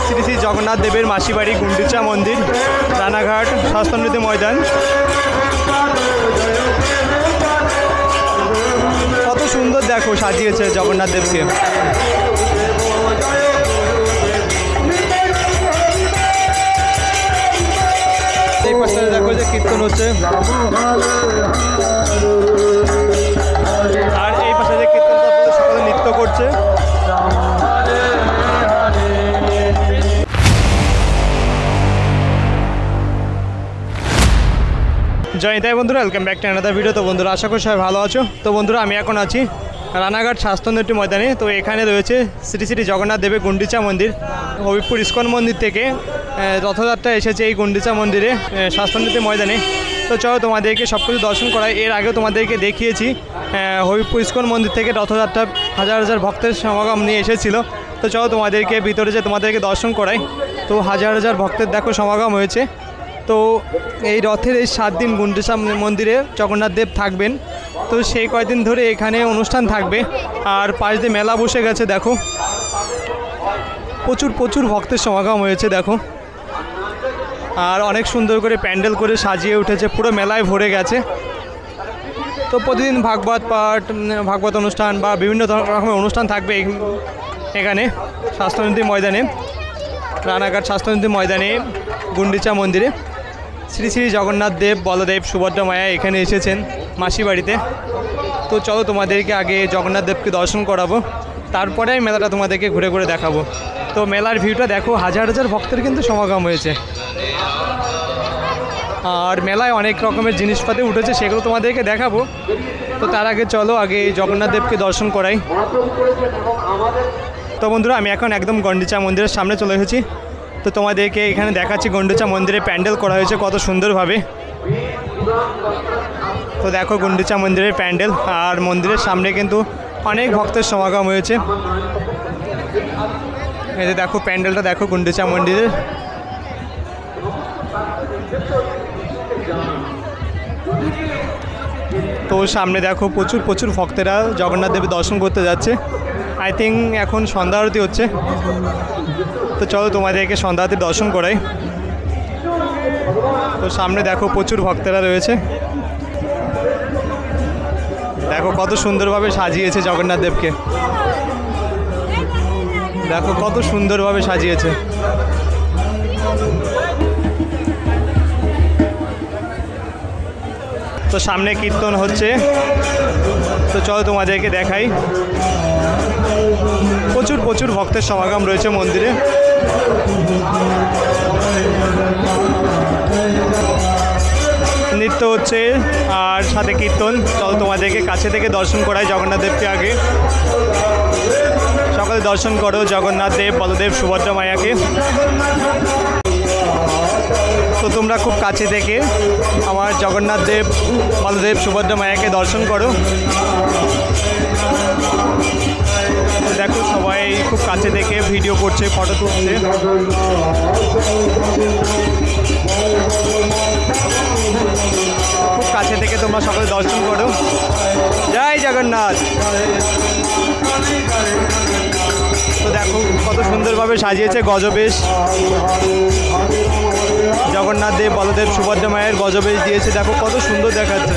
শ্রী শ্রী জগন্নাথ দেবের মাসিবাড়ি গুন্ডিচা মন্দির, রানাঘাট স্বাস্থ্যনীতি ময়দান। কত সুন্দর দেখো সাজিয়েছে জগন্নাথ দেবকে। এই পাশে দেখো যে কীর্তন হচ্ছে, আর এই পাশে যে কীর্তন সকলে নৃত্য করছে। জয় তাই বন্ধুরা, welcome back to another video. তো বন্ধুরা আশা করি সবাই ভালো আছো। তো বন্ধুরা আমি এখন আছি রানাঘাট স্বাস্থ্যনীতি ময়দানে। তো এখানে রয়েছে শ্রী শ্রী জগন্নাথ দেবের গুন্ডিচা মন্দির। হবিবপুর ইস্কন মন্দির থেকে রথযাত্রা এসেছে এই গুন্ডিচা মন্দিরে স্বাস্থ্যনীতি ময়দানে। তো চলো তোমাদেরকে সব কিছু দর্শন করাই। এর আগেও তোমাদেরকে দেখিয়েছি হবিবপুর ইস্কন মন্দির থেকে রথযাত্রা হাজার হাজার ভক্তের সমাগম নিয়ে এসেছিলো। তো চলো তোমাদেরকে ভিতরে যে তোমাদেরকে দর্শন করাই। তো হাজার হাজার ভক্তের দেখো সমাগম হয়েছে। তো এই রথের এই 7 দিন গুন্ডিচা মন্দিরে জগন্নাথ দেব থাকবেন। তো সেই কয়েকদিন ধরে এখানে অনুষ্ঠান থাকবে। আর পাশ দিয়ে মেলা বসে গেছে, দেখো প্রচুর প্রচুর ভক্তের সমাগম হয়েছে দেখো। আর অনেক সুন্দর করে প্যান্ডেল করে সাজিয়ে উঠেছে, পুরো মেলায় ভরে গেছে। তো প্রতিদিন ভাগবত পাঠ, ভাগবত অনুষ্ঠান বা বিভিন্ন রকমের অনুষ্ঠান থাকবে এখানে স্বাস্থ্যনীতি ময়দানে, রানাঘাট স্বাস্থ্যনীতি ময়দানে গুন্ডিচা মন্দিরে। শ্রী শ্রী জগন্নাথ দেব, বলদেব, সুভদ্রা মায়া এখানে এসেছেন মাসি বাড়িতে। তো চলো তোমাদেরকে আগে জগন্নাথ দেবকে দর্শন করাবো, তারপরে আমি মেলাটা তোমাদেরকে ঘুরে ঘুরে দেখাবো। তো মেলার ভিউটা দেখো, হাজার হাজার ভক্তের কিন্তু সমাগম হয়েছে। আর মেলায় অনেক রকমের জিনিসপাতি উঠেছে, সেগুলো তোমাদেরকে দেখাবো। তো তার আগে চলো আগে জগন্নাথ দেবকে দর্শন করাই। তো বন্ধুরা আমি এখন একদম গুন্ডিচা মন্দিরের সামনে চলে এসেছি। তো তোমাদেরকে এখানে দেখাচ্ছি গুন্ডিচা মন্দিরে প্যান্ডেল করা হয়েছে কত সুন্দরভাবে। তো দেখো গুন্ডিচা মন্দিরের প্যান্ডেল, আর মন্দিরের সামনে কিন্তু অনেক ভক্তের সমাগম হয়েছে। এই যে দেখো প্যান্ডেলটা দেখো গুন্ডিচা মন্দিরের। তো সামনে দেখো প্রচুর প্রচুর ভক্তেরা জগন্নাথ দেবের দর্শন করতে যাচ্ছে। আই থিঙ্ক এখন সন্ধ্যা আরতি হচ্ছে। তো চলো তোমাদেরকে সন্ধ্যা আরতি দর্শন করাই। তো সামনে দেখো প্রচুর ভক্তেরা রয়েছে, দেখো কত সুন্দরভাবে সাজিয়েছে জগন্নাথ দেবকে। দেখো কত সুন্দরভাবে সাজিয়েছে। তো সামনে কীর্তন হচ্ছে। তো চলো তোমাদেরকে দেখাই। প্রচুর প্রচুর ভক্তের সমাগম রয়েছে মন্দিরে। নৃত্য হচ্ছে আর সাথে কীর্তন। চলো তোমাদেরকে কাছে থেকে দর্শন করাই জগন্নাথ দেবকে আগে। সকালে দর্শন করো জগন্নাথ দেব, বলদেব, সুভদ্রা মায়াকে। তো তোমরা খুব কাছে থেকে আমার জগন্নাথ দেব, বলদেব, সুভদ্রা মায়াকে দর্শন করো। দেখো সবাই খুব কাছে থেকে ভিডিও করছে, ফটো তুলছে। খুব কাছে থেকে তোমরা সকলে দর্শন করো। জয় জগন্নাথ। তো দেখো কত সুন্দরভাবে সাজিয়েছে গজবেশ। জগন্নাথ দেব, বলদেব, সুভদ্রা মায়ের গজবেশ দিয়েছে, দেখো কত সুন্দর দেখাচ্ছে,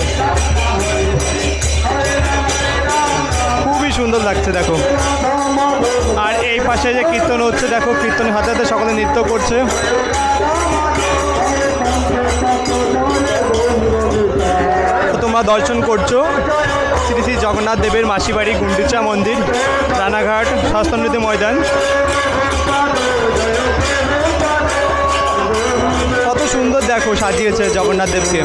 খুবই সুন্দর লাগছে দেখো। আর এই পাশে যে কীর্তন হচ্ছে দেখো, কীর্তনের হাতে হাতে সকলে নৃত্য করছে। তো তোমরা দর্শন করছো শ্রী শ্রী জগন্নাথ দেবের মাসিবাড়ি গুন্ডিচা মন্দির, রানাঘাট স্বাস্থ্যনীতি ময়দান। কত সুন্দর দেখো সাজিয়েছে জগন্নাথ দেবকে।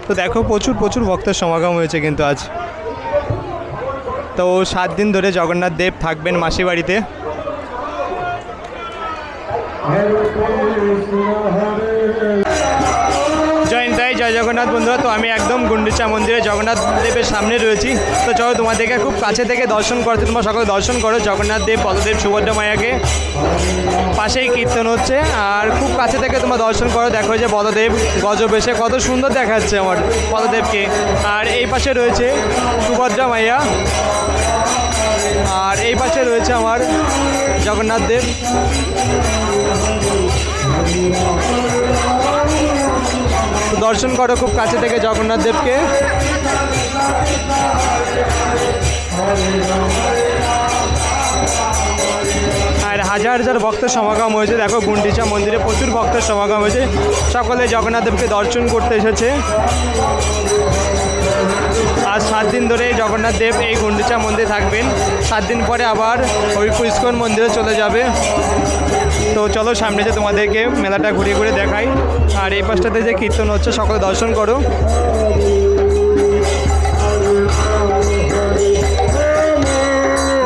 তো দেখো প্রচুর প্রচুর ভক্তের সমাগম হয়েছে কিন্তু আজ। তো 7 দিন ধরে জগন্নাথ দেব থাকবেন মাসি বাড়িতে। জয় নিতাই, জয় জগন্নাথ। জগন্নাথ বন্ধুরা। তো আমি একদম গুন্ডিচা মন্দিরে জগন্নাথ দেবের সামনে রয়েছি। তো চলো তোমাদেরকে খুব কাছে থেকে দর্শন করতে, তোমরা সকলে দর্শন করো জগন্নাথ দেব, বলদেব, সুভদ্রা মায়াকে। পাশেই কীর্তন হচ্ছে আর খুব কাছে থেকে তোমরা দর্শন করো। দেখো যে বলদেব গজবেশে কত সুন্দর দেখাচ্ছে আমার বলদেবকে। আর এই পাশে রয়েছে সুভদ্রা মাইয়া, আর এই পাশে রয়েছে আমার জগন্নাথ দেব। দর্শন করো খুব কাছে থেকে জগন্নাথ দেবকে। আর হাজার হাজার ভক্তের সমাগম হয়েছে। দেখো গুন্ডিচা মন্দিরে প্রচুর ভক্তের সমাগম হয়েছে, সকলে জগন্নাথ দেবকে দর্শন করতে এসেছে। আজ 7 দিন ধরে জগন্নাথ দেব এই গুন্ডিচা মন্দিরে থাকবেন। 7 দিন পরে আবার হবিপুর ইস্কন মন্দিরে চলে যাবে। তো চলো সামনে যে তোমাদেরকে মেলাটা ঘুরিয়ে ঘুরে দেখাই। আর এই পাশটাতে যে কীর্তন হচ্ছে সকলে দর্শন করো।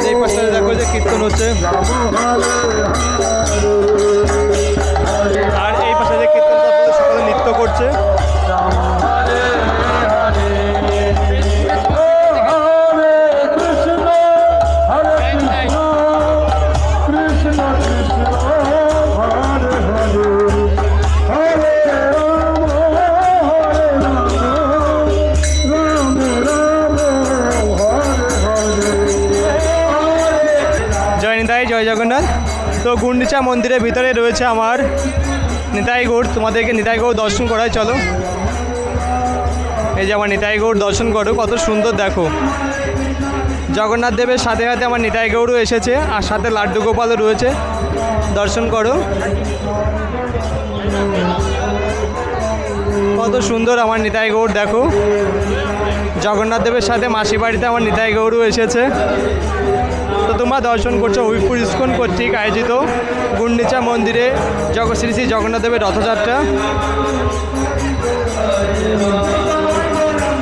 এই পাশটাতে দেখো যে কীর্তন হচ্ছে, আর এই পাশে যে কীর্তন সকলে নৃত্য করছে। জয় জগন্নাথ। তো গুন্ডিচা মন্দিরের ভিতরে রয়েছে আমার নিতাই গৌড়, তোমাদেরকে নিতাই গৌড় দর্শন করায়। চলো, এই যে আমার নিতাই গৌড় দর্শন করো, কত সুন্দর দেখো। জগন্নাথ দেবের সাথে সাথে আমার নিতাই গৌড়ও এসেছে, আর সাথে লাড্ডু গোপালও রয়েছে, দর্শন করো। কত সুন্দর আমার নিতাই গৌড় দেখো। জগন্নাথ দেবের সাথে মাসি বাড়িতে আমার নিতাই গৌড়ও এসেছে। তো তোমরা দর্শন করছো হবিপুর ইস্কন কর্তৃক আয়োজিত গুন্ডিচা মন্দিরে শ্রী শ্রী জগন্নাথ দেবের রথযাত্রা।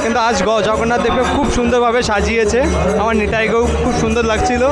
কিন্তু আজ জগন্নাথ দেবকে খুব সুন্দরভাবে সাজিয়েছে, আমার নিতাই গৌড় খুব সুন্দর লাগছিল।